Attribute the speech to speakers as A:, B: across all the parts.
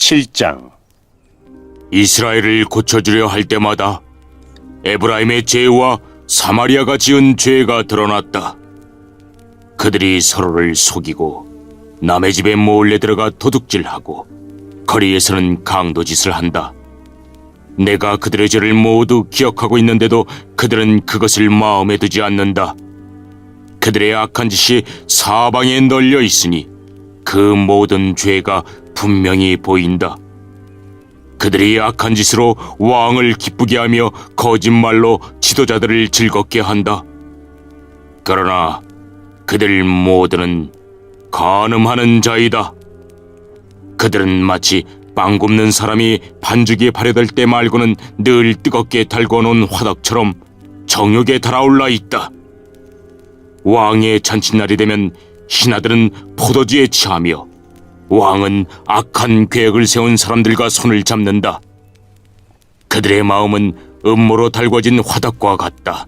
A: 7장.
B: 이스라엘을 고쳐주려 할 때마다 에브라임의 죄와 사마리아가 지은 죄가 드러났다. 그들이 서로를 속이고 남의 집에 몰래 들어가 도둑질하고 거리에서는 강도짓을 한다. 내가 그들의 죄를 모두 기억하고 있는데도 그들은 그것을 마음에 두지 않는다. 그들의 악한 짓이 사방에 널려 있으니 그 모든 죄가 분명히 보인다. 그들이 악한 짓으로 왕을 기쁘게 하며 거짓말로 지도자들을 즐겁게 한다. 그러나 그들 모두는 간음하는 자이다. 그들은 마치 빵 굽는 사람이 반죽이 발효될 때 말고는 늘 뜨겁게 달궈놓은 화덕처럼 정욕에 달아올라 있다. 왕의 잔칫날이 되면 신하들은 포도주에 취하며 왕은 악한 계획을 세운 사람들과 손을 잡는다. 그들의 마음은 음모로 달궈진 화덕과 같다.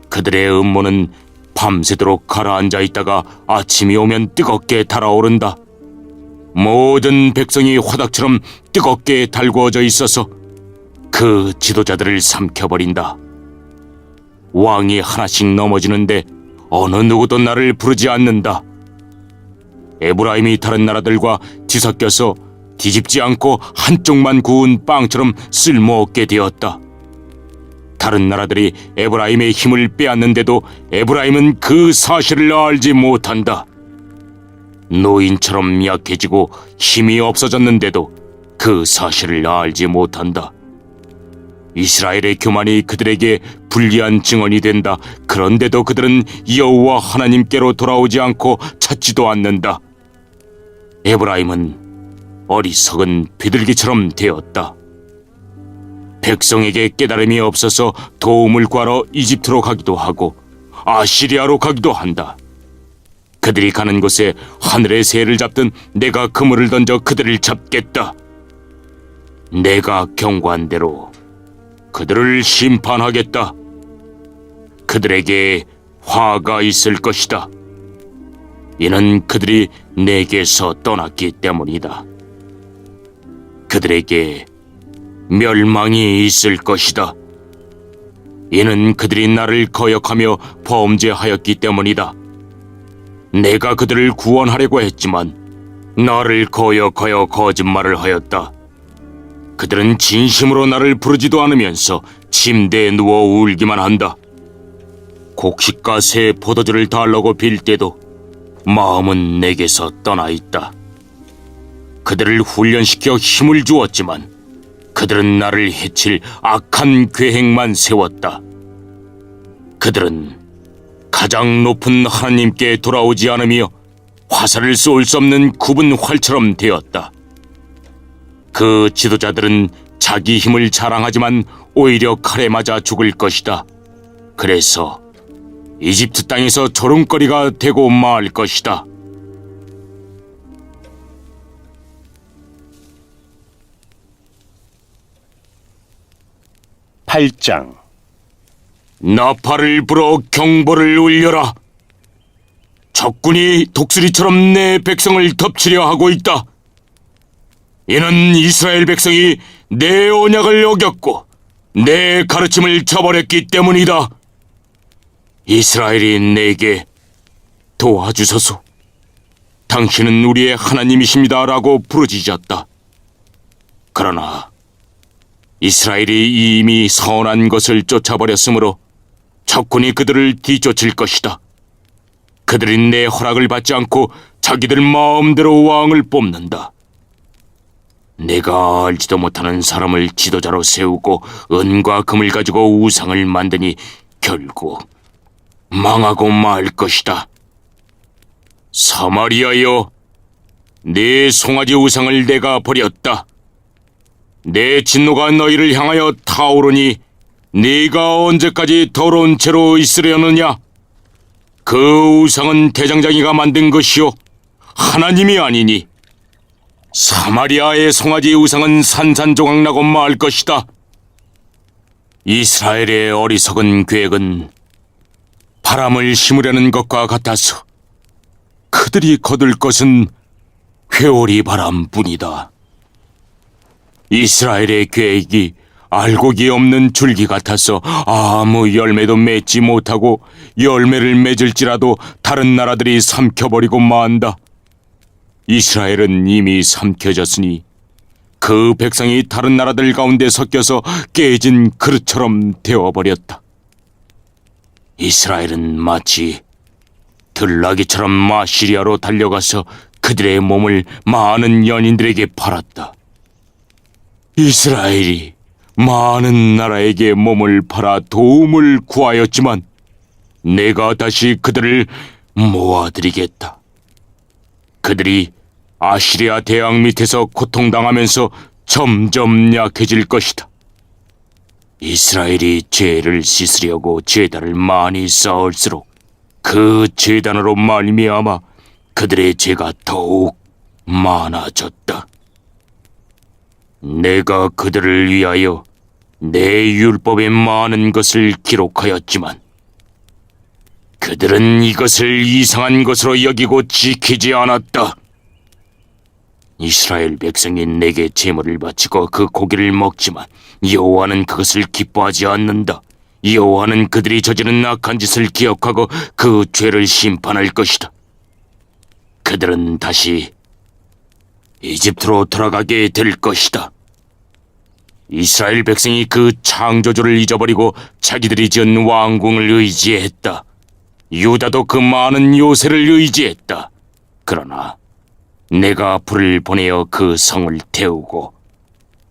B: 그들의 음모는 밤새도록 가라앉아 있다가 아침이 오면 뜨겁게 달아오른다. 모든 백성이 화덕처럼 뜨겁게 달구어져 있어서 그 지도자들을 삼켜버린다. 왕이 하나씩 넘어지는데 어느 누구도 나를 부르지 않는다. 에브라임이 다른 나라들과 뒤섞여서 뒤집지 않고 한쪽만 구운 빵처럼 쓸모없게 되었다. 다른 나라들이 에브라임의 힘을 빼앗는데도 에브라임은 그 사실을 알지 못한다. 노인처럼 약해지고 힘이 없어졌는데도 그 사실을 알지 못한다. 이스라엘의 교만이 그들에게 불리한 증언이 된다. 그런데도 그들은 여호와 하나님께로 돌아오지 않고 찾지도 않는다. 에브라임은 어리석은 비둘기처럼 되었다. 백성에게 깨달음이 없어서 도움을 구하러 이집트로 가기도 하고 아시리아로 가기도 한다. 그들이 가는 곳에 하늘의 새를 잡든 내가 그물을 던져 그들을 잡겠다. 내가 경고한 대로 그들을 심판하겠다. 그들에게 화가 있을 것이다. 이는 그들이 내게서 떠났기 때문이다. 그들에게 멸망이 있을 것이다. 이는 그들이 나를 거역하며 범죄하였기 때문이다. 내가 그들을 구원하려고 했지만 나를 거역하여 거짓말을 하였다. 그들은 진심으로 나를 부르지도 않으면서 침대에 누워 울기만 한다. 곡식과 새 포도주를 달라고 빌 때도 마음은 내게서 떠나 있다. 그들을 훈련시켜 힘을 주었지만 그들은 나를 해칠 악한 계획만 세웠다. 그들은 가장 높은 하나님께 돌아오지 않으며 화살을 쏠 수 없는 굽은 활처럼 되었다. 그 지도자들은 자기 힘을 자랑하지만 오히려 칼에 맞아 죽을 것이다. 그래서 이집트 땅에서 조롱거리가 되고 말 것이다.
A: 팔장.
B: 나팔을 불어 경보를 울려라. 적군이 독수리처럼 내 백성을 덮치려 하고 있다. 이는 이스라엘 백성이 내 언약을 어겼고 내 가르침을 저버렸기 때문이다. 이스라엘이 내게 도와주소서. 당신은 우리의 하나님이십니다라고 부르짖었다. 그러나 이스라엘이 이미 선한 것을 쫓아버렸으므로 적군이 그들을 뒤쫓을 것이다. 그들이 내 허락을 받지 않고 자기들 마음대로 왕을 뽑는다. 내가 알지도 못하는 사람을 지도자로 세우고 은과 금을 가지고 우상을 만드니 결국 망하고 말 것이다. 사마리아여, 네 송아지 우상을 내가 버렸다. 내 진노가 너희를 향하여 타오르니 네가 언제까지 더러운 채로 있으려느냐? 그 우상은 대장장이가 만든 것이요 하나님이 아니니 사마리아의 송아지 우상은 산산조각나고 말 것이다. 이스라엘의 어리석은 계획은 바람을 심으려는 것과 같아서 그들이 거둘 것은 회오리 바람뿐이다. 이스라엘의 계획이 알곡이 없는 줄기 같아서 아무 열매도 맺지 못하고 열매를 맺을지라도 다른 나라들이 삼켜버리고 만다. 이스라엘은 이미 삼켜졌으니 그 백성이 다른 나라들 가운데 섞여서 깨진 그릇처럼 되어버렸다. 이스라엘은 마치 들나귀처럼 아시리아로 달려가서 그들의 몸을 많은 연인들에게 팔았다. 이스라엘이 많은 나라에게 몸을 팔아 도움을 구하였지만 내가 다시 그들을 모아드리겠다. 그들이 아시리아 대왕 밑에서 고통당하면서 점점 약해질 것이다. 이스라엘이 죄를 씻으려고 제단을 많이 쌓을수록 그 제단으로 말미암아 그들의 죄가 더욱 많아졌다. 내가 그들을 위하여 내 율법에 많은 것을 기록하였지만 그들은 이것을 이상한 것으로 여기고 지키지 않았다. 이스라엘 백성이 내게 제물을 바치고 그 고기를 먹지만 여호와는 그것을 기뻐하지 않는다. 여호와는 그들이 저지른 악한 짓을 기억하고 그 죄를 심판할 것이다. 그들은 다시 이집트로 돌아가게 될 것이다. 이스라엘 백성이 그 창조주를 잊어버리고 자기들이 지은 왕궁을 의지했다. 유다도 그 많은 요새를 의지했다. 그러나 내가 불을 보내어 그 성을 태우고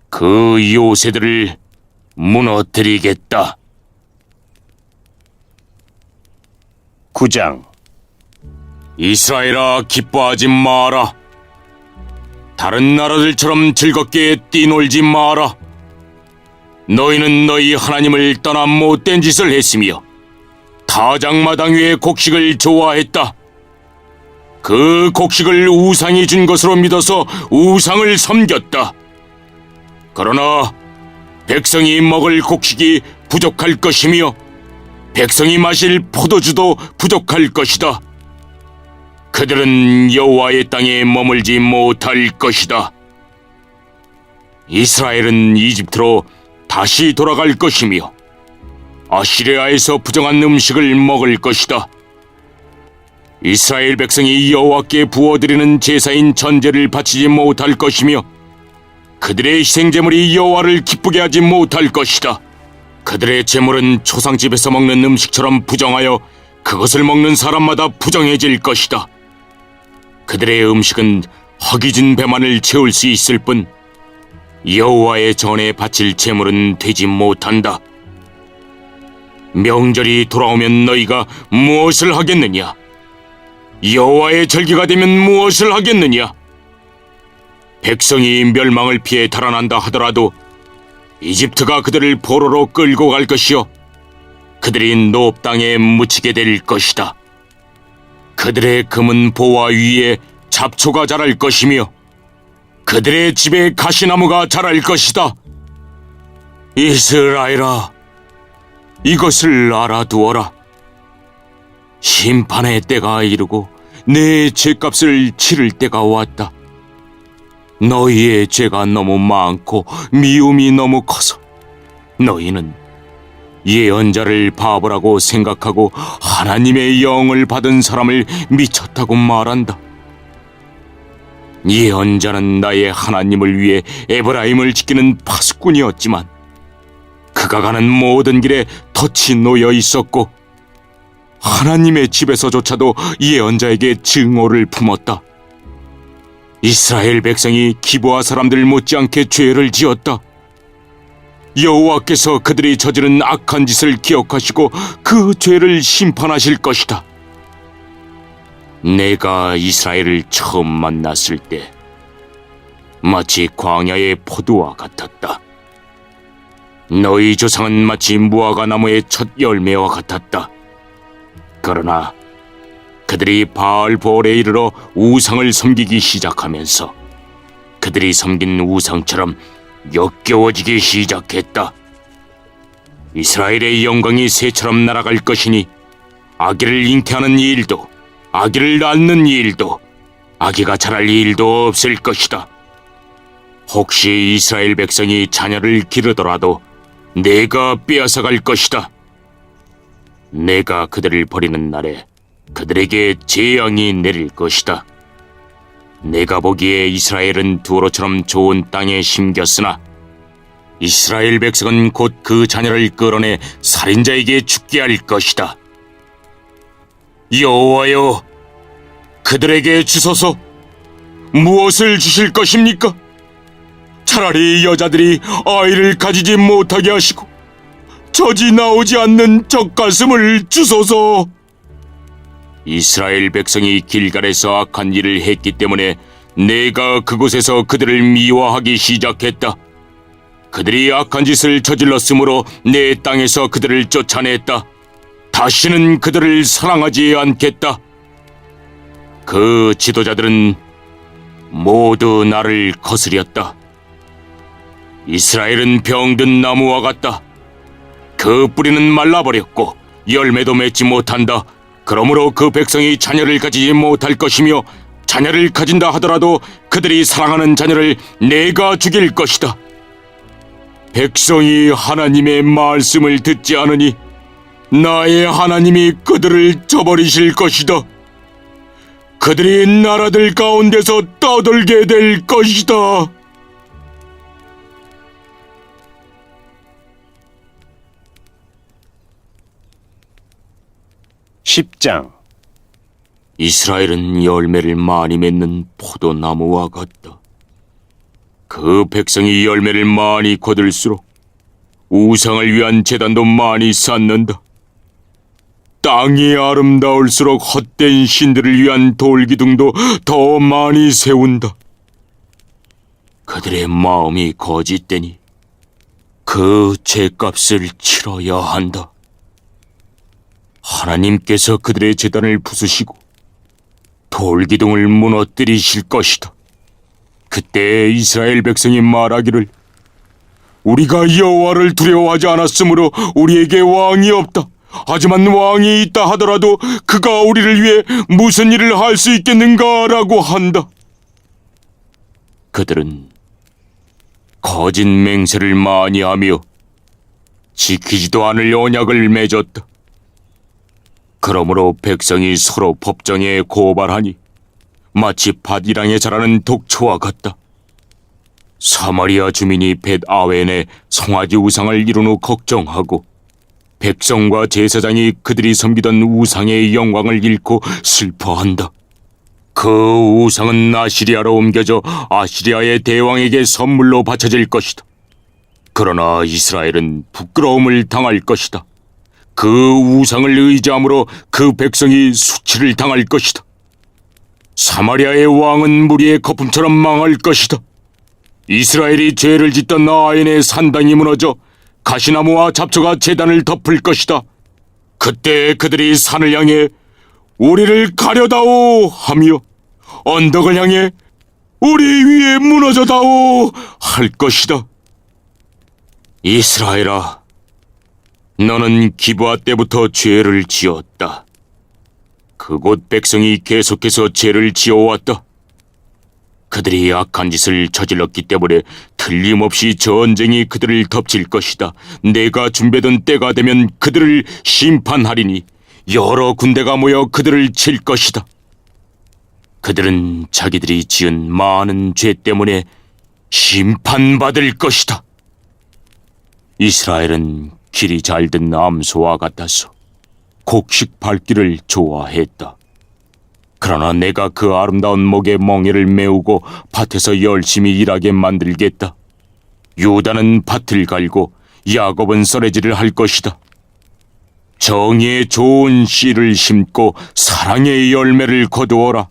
B: 그 요새들을 무너뜨리겠다.
A: 9장.
B: 이스라엘아, 기뻐하지 마라. 다른 나라들처럼 즐겁게 뛰놀지 마라. 너희는 너희 하나님을 떠나 못된 짓을 했으며 타작마당 위의 곡식을 좋아했다. 그 곡식을 우상이 준 것으로 믿어서 우상을 섬겼다. 그러나 백성이 먹을 곡식이 부족할 것이며 백성이 마실 포도주도 부족할 것이다. 그들은 여호와의 땅에 머물지 못할 것이다. 이스라엘은 이집트로 다시 돌아갈 것이며 아시리아에서 부정한 음식을 먹을 것이다. 이스라엘 백성이 여호와께 부어드리는 제사인 전제를 바치지 못할 것이며 그들의 희생제물이 여호와를 기쁘게 하지 못할 것이다. 그들의 제물은 초상집에서 먹는 음식처럼 부정하여 그것을 먹는 사람마다 부정해질 것이다. 그들의 음식은 허기진 배만을 채울 수 있을 뿐 여호와의 전에 바칠 제물은 되지 못한다. 명절이 돌아오면 너희가 무엇을 하겠느냐? 여호와의 절기가 되면 무엇을 하겠느냐? 백성이 멸망을 피해 달아난다 하더라도 이집트가 그들을 포로로 끌고 갈 것이요 그들이 노업 땅에 묻히게 될 것이다. 그들의 금은 보화 위에 잡초가 자랄 것이며 그들의 집에 가시나무가 자랄 것이다. 이스라엘아, 이것을 알아두어라. 심판의 때가 이르고 내 죄값을 치를 때가 왔다. 너희의 죄가 너무 많고 미움이 너무 커서 너희는 예언자를 바보라고 생각하고 하나님의 영을 받은 사람을 미쳤다고 말한다. 예언자는 나의 하나님을 위해 에브라임을 지키는 파수꾼이었지만 그가 가는 모든 길에 덫이 놓여 있었고 하나님의 집에서조차도 예언자에게 증오를 품었다. 이스라엘 백성이 기브아 사람들 못지않게 죄를 지었다. 여호와께서 그들이 저지른 악한 짓을 기억하시고 그 죄를 심판하실 것이다. 내가 이스라엘을 처음 만났을 때 마치 광야의 포도와 같았다. 너희 조상은 마치 무화과 나무의 첫 열매와 같았다. 그러나 그들이 바알보올에 이르러 우상을 섬기기 시작하면서 그들이 섬긴 우상처럼 역겨워지기 시작했다. 이스라엘의 영광이 새처럼 날아갈 것이니 아기를 잉태하는 일도 아기를 낳는 일도 아기가 자랄 일도 없을 것이다. 혹시 이스라엘 백성이 자녀를 기르더라도 내가 빼앗아갈 것이다. 내가 그들을 버리는 날에 그들에게 재앙이 내릴 것이다. 내가 보기에 이스라엘은 두로처럼 좋은 땅에 심겼으나 이스라엘 백성은 곧 그 자녀를 끌어내 살인자에게 죽게 할 것이다. 여호와여, 그들에게 주소서. 무엇을 주실 것입니까? 차라리 여자들이 아이를 가지지 못하게 하시고 젖이 나오지 않는 젖가슴을 주소서. 이스라엘 백성이 길갈에서 악한 일을 했기 때문에 내가 그곳에서 그들을 미워하기 시작했다. 그들이 악한 짓을 저질렀으므로 내 땅에서 그들을 쫓아냈다. 다시는 그들을 사랑하지 않겠다. 그 지도자들은 모두 나를 거스렸다. 이스라엘은 병든 나무와 같다. 그 뿌리는 말라버렸고 열매도 맺지 못한다. 그러므로 그 백성이 자녀를 가지지 못할 것이며 자녀를 가진다 하더라도 그들이 사랑하는 자녀를 내가 죽일 것이다. 백성이 하나님의 말씀을 듣지 않으니 나의 하나님이 그들을 저버리실 것이다. 그들이 나라들 가운데서 떠돌게 될 것이다.
A: 10장.
B: 이스라엘은 열매를 많이 맺는 포도나무와 같다. 그 백성이 열매를 많이 거둘수록 우상을 위한 제단도 많이 쌓는다. 땅이 아름다울수록 헛된 신들을 위한 돌기둥도 더 많이 세운다. 그들의 마음이 거짓되니 그 죄값을 치러야 한다. 하나님께서 그들의 제단을 부수시고 돌기둥을 무너뜨리실 것이다. 그때 이스라엘 백성이 말하기를 우리가 여호와를 두려워하지 않았으므로 우리에게 왕이 없다. 하지만 왕이 있다 하더라도 그가 우리를 위해 무슨 일을 할 수 있겠는가라고 한다. 그들은 거짓 맹세를 많이 하며 지키지도 않을 언약을 맺었다. 그러므로 백성이 서로 법정에 고발하니 마치 밭이랑에 자라는 독초와 같다. 사마리아 주민이 벳아웬에 송아지 우상을 이룬 후 걱정하고 백성과 제사장이 그들이 섬기던 우상의 영광을 잃고 슬퍼한다. 그 우상은 아시리아로 옮겨져 아시리아의 대왕에게 선물로 바쳐질 것이다. 그러나 이스라엘은 부끄러움을 당할 것이다. 그 우상을 의지함으로 그 백성이 수치를 당할 것이다. 사마리아의 왕은 무리의 거품처럼 망할 것이다. 이스라엘이 죄를 짓던 아엔의 산당이 무너져 가시나무와 잡초가 제단을 덮을 것이다. 그때 그들이 산을 향해 우리를 가려다오 하며 언덕을 향해 우리 위에 무너져다오 할 것이다. 이스라엘아, 너는 기브아 때부터 죄를 지었다. 그곳 백성이 계속해서 죄를 지어왔다. 그들이 악한 짓을 저질렀기 때문에 틀림없이 전쟁이 그들을 덮칠 것이다. 내가 준비하던 때가 되면 그들을 심판하리니 여러 군대가 모여 그들을 칠 것이다. 그들은 자기들이 지은 많은 죄 때문에 심판받을 것이다. 이스라엘은 길이 잘든 암소와 같아서 곡식 밟기를 좋아했다. 그러나 내가 그 아름다운 목에 멍에를 메우고 밭에서 열심히 일하게 만들겠다. 유다는 밭을 갈고 야곱은 썰매질을 할 것이다. 정의의 좋은 씨를 심고 사랑의 열매를 거두어라.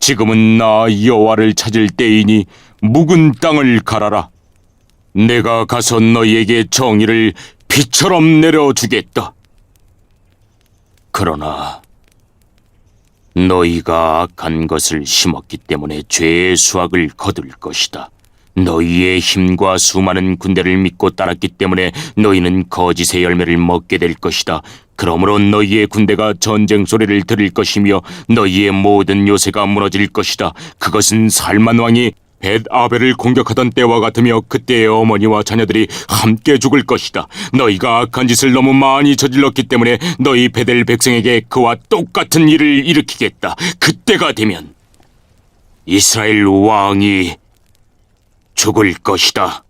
B: 지금은 나 여호와를 찾을 때이니 묵은 땅을 갈아라. 내가 가서 너희에게 정의를 비처럼 내려주겠다. 그러나 너희가 악한 것을 심었기 때문에 죄의 수확을 거둘 것이다. 너희의 힘과 수많은 군대를 믿고 따랐기 때문에 너희는 거짓의 열매를 먹게 될 것이다. 그러므로 너희의 군대가 전쟁 소리를 들을 것이며 너희의 모든 요새가 무너질 것이다. 그것은 살만 왕이 벳 아벨을 공격하던 때와 같으며 그때의 어머니와 자녀들이 함께 죽을 것이다. 너희가 악한 짓을 너무 많이 저질렀기 때문에 너희 베델 백성에게 그와 똑같은 일을 일으키겠다. 그때가 되면 이스라엘 왕이 죽을 것이다.